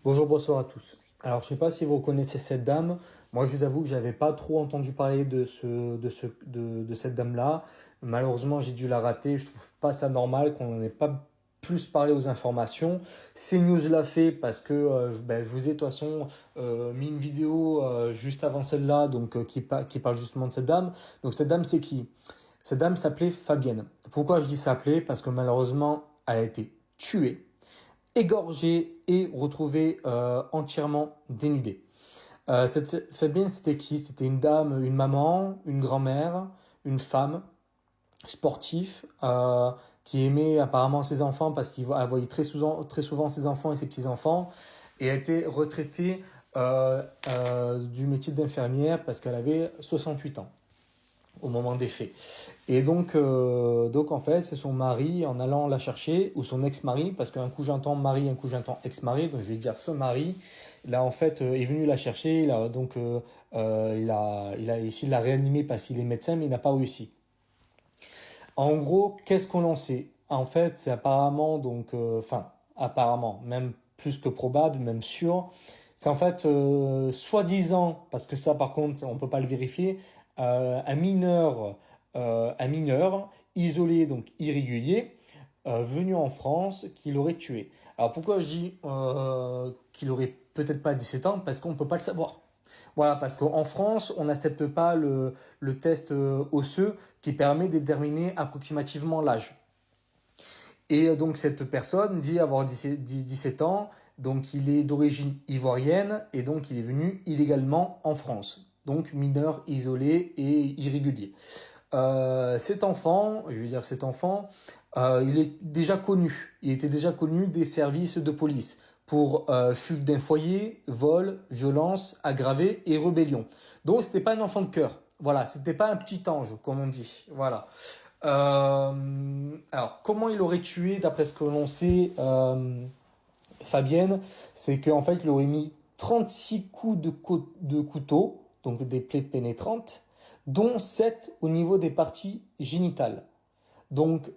Bonjour, bonsoir à tous. Alors, je sais pas si vous reconnaissez cette dame. Moi, je vous avoue que j'avais pas trop entendu parler de cette dame-là. Malheureusement, j'ai dû la rater. Je trouve pas ça normal qu'on n'en ait pas plus parlé aux informations. CNews l'a fait parce que je vous ai de toute façon mis une vidéo juste avant celle-là, donc qui parle justement de cette dame. Donc cette dame, c'est qui? Cette dame s'appelait Fabienne. Pourquoi je dis s'appelait? Parce que malheureusement, elle a été tuée, égorgé et retrouvé entièrement dénudé. Cette Fabienne, c'était qui? C'était une dame, une maman, une grand-mère, une femme sportive qui aimait apparemment ses enfants parce qu'elle voyait très souvent ses enfants et ses petits-enfants, et a été retraitée du métier d'infirmière parce qu'elle avait 68 ans au moment des faits. Et donc en fait, c'est son mari en allant la chercher, ou son ex-mari, parce qu'un coup j'entends mari, un coup j'entends ex-mari, donc je vais dire ce mari, là en fait est venu la chercher, il a essayé de la réanimer parce qu'il est médecin, mais il n'a pas réussi. En gros, qu'est-ce qu'on en sait? En fait, c'est apparemment, apparemment, même plus que probable, même sûr, c'est en fait, soi-disant, parce que ça, par contre, on peut pas le vérifier, un mineur isolé, donc irrégulier, venu en France, qui l'aurait tué. Alors pourquoi je dis qu'il aurait peut-être pas 17 ans? Parce qu'on peut pas le savoir. Voilà, parce qu'en France, on n'accepte pas le test osseux qui permet de déterminer approximativement l'âge. Et donc cette personne dit avoir 17 ans, donc il est d'origine ivoirienne et donc il est venu illégalement en France. Donc mineur isolé et irrégulier. Cet enfant, il est déjà connu. Il était déjà connu des services de police pour fugue d'un foyer, vol, violence aggravée et rébellion. Donc c'était pas un enfant de cœur. Voilà, c'était pas un petit ange, comme on dit. Voilà. Alors, comment il aurait tué, d'après ce que l'on sait, Fabienne, c'est qu'en fait, il aurait mis 36 coups de couteau, donc des plaies pénétrantes, dont 7 au niveau des parties génitales. Donc,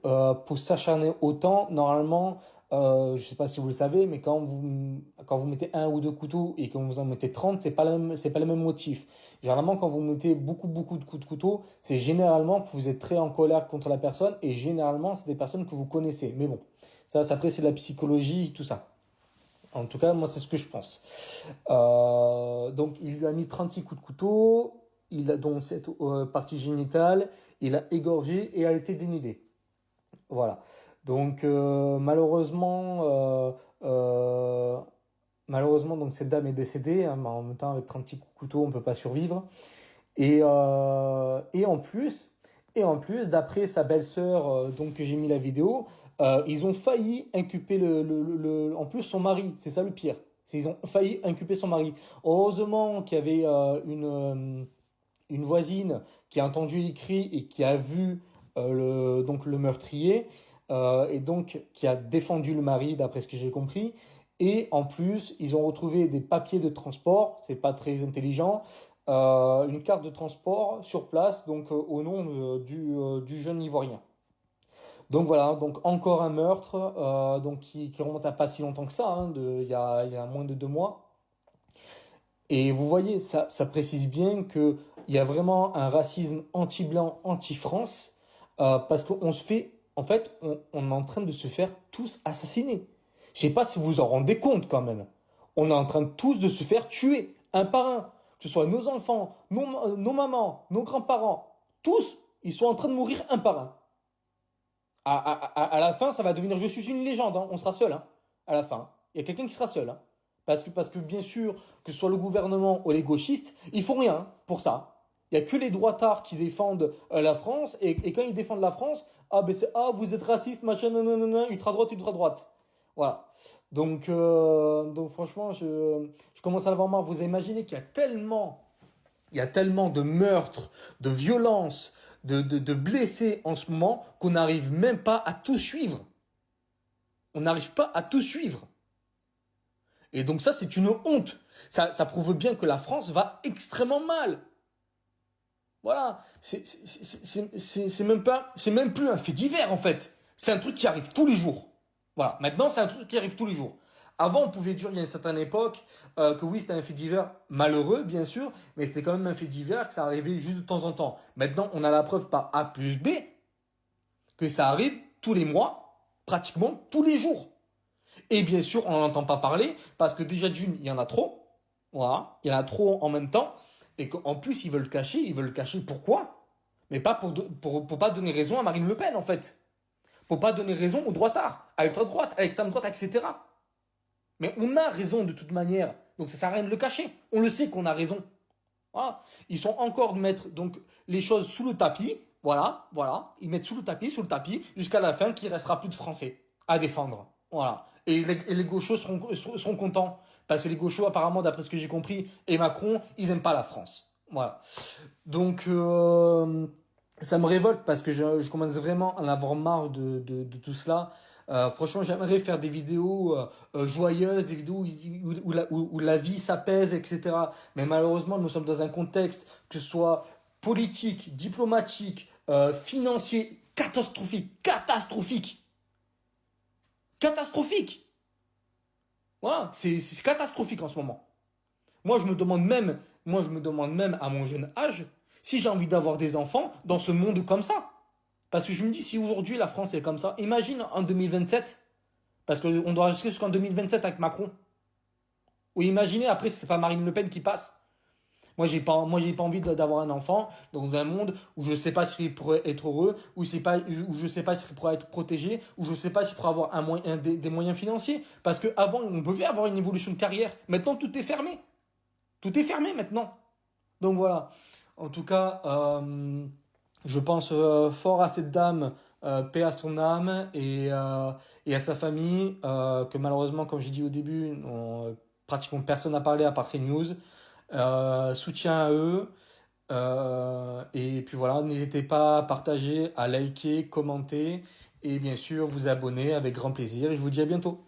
pour s'acharner autant, normalement, je sais pas si vous le savez, mais quand vous mettez un ou deux couteaux et que vous en mettez 30, c'est pas le même motif. Généralement, quand vous mettez beaucoup de coups de couteau, c'est généralement que vous êtes très en colère contre la personne, et généralement, c'est des personnes que vous connaissez. Mais bon, après, c'est de la psychologie, tout ça. En tout cas, moi, c'est ce que je pense. Donc, il lui a mis 36 coups de couteau, il a donc cette partie génitale, il a égorgé et a été dénudé. Voilà. Donc, euh, malheureusement, donc cette dame est décédée, hein, mais en même temps, avec 36 coups de couteau, on peut pas survivre. Et, euh, et en plus, et en plus, d'après sa belle-sœur, donc que j'ai mis la vidéo, ils ont failli inculper en plus son mari. C'est ça le pire. Ils ont failli inculper son mari. Heureusement qu'il y avait une voisine qui a entendu les cris et qui a vu donc le meurtrier, et donc qui a défendu le mari, d'après ce que j'ai compris. Et en plus, ils ont retrouvé des papiers de transport, c'est pas très intelligent, une carte de transport sur place, donc au nom du jeune Ivoirien. Donc voilà, donc encore un meurtre, donc qui remonte à pas si longtemps que ça, hein, il y a moins de 2 mois. Et vous voyez, ça précise bien que il y a vraiment un racisme anti-blanc, anti-France, parce qu'on se fait, en fait, on est en train de se faire tous assassiner. Je sais pas si vous vous en rendez compte quand même. On est en train tous de se faire tuer, un par un. Que ce soit nos enfants, nos mamans, nos grands-parents, tous, ils sont en train de mourir un par un. À la fin, ça va devenir je suis une légende, hein. On sera seul, hein, à la fin. Il y a quelqu'un qui sera seul, hein. Parce que bien sûr, que ce soit le gouvernement ou les gauchistes, ils font rien pour ça. Il y a que les droitards qui défendent la France, et quand ils défendent la France, vous êtes raciste, machin, non, non, non, non, ultra droite, ultra droite. Voilà. Donc franchement, je commence à l'avoir marre. Vous imaginez qu'il y a il y a tellement de meurtres, de violences, de blessés en ce moment qu'on n'arrive même pas à tout suivre. On n'arrive pas à tout suivre. Et donc ça, c'est une honte. Ça prouve bien que la France va extrêmement mal. Voilà. C'est même plus un fait divers, en fait. C'est un truc qui arrive tous les jours. Voilà. Maintenant, c'est un truc qui arrive tous les jours. Avant, on pouvait dire, il y a une certaine époque, que oui, c'était un fait divers malheureux, bien sûr, mais c'était quand même un fait divers que ça arrivait juste de temps en temps. Maintenant, on a la preuve par A plus B que ça arrive tous les mois, pratiquement tous les jours. Et bien sûr, on n'en entend pas parler parce que déjà d'une, il y en a trop. Voilà, il y en a trop en même temps. Et qu'en plus, ils veulent le cacher. Ils veulent le cacher pourquoi? Mais pas pour pas donner raison à Marine Le Pen, en fait. Pour pas donner raison aux droitards, à l'extrême droite, à l'extrême droite, etc. Mais on a raison de toute manière. Donc ça sert à rien de le cacher. On le sait qu'on a raison. Voilà. Ils sont encore de mettre donc les choses sous le tapis. Voilà, voilà. Ils mettent sous le tapis, jusqu'à la fin qu'il restera plus de Français à défendre. Voilà. Et les gauchos seront contents. Parce que les gauchos, apparemment, d'après ce que j'ai compris, et Macron, ils aiment pas la France. Voilà. Donc, ça me révolte parce que je commence vraiment à en avoir marre de tout cela. Franchement, j'aimerais faire des vidéos joyeuses, des vidéos où la vie s'apaise, etc. Mais malheureusement, nous sommes dans un contexte, que ce soit politique, diplomatique, financier, catastrophique, catastrophique, catastrophique. Voilà, c'est catastrophique en ce moment. Moi, je me demande même à mon jeune âge si j'ai envie d'avoir des enfants dans ce monde comme ça. Parce que je me dis, si aujourd'hui la France est comme ça, imagine en 2027, parce qu'on doit rester jusqu'en 2027 avec Macron. Ou imaginez, après, c'est pas Marine Le Pen qui passe. Moi, j'ai pas envie d'avoir un enfant dans un monde où je sais pas s'il pourrait être heureux, où je sais pas s'il pourrait être protégé, où je sais pas s'il pourrait avoir des moyens financiers. Parce qu'avant, on pouvait avoir une évolution de carrière. Maintenant, tout est fermé. Tout est fermé maintenant. Donc voilà. En tout cas, je pense fort à cette dame, paix à son âme et à sa famille, que malheureusement, comme j'ai dit au début, pratiquement personne n'a parlé à part ces news. Soutien à eux. Et puis voilà, n'hésitez pas à partager, à liker, commenter et bien sûr vous abonner avec grand plaisir. Et je vous dis à bientôt.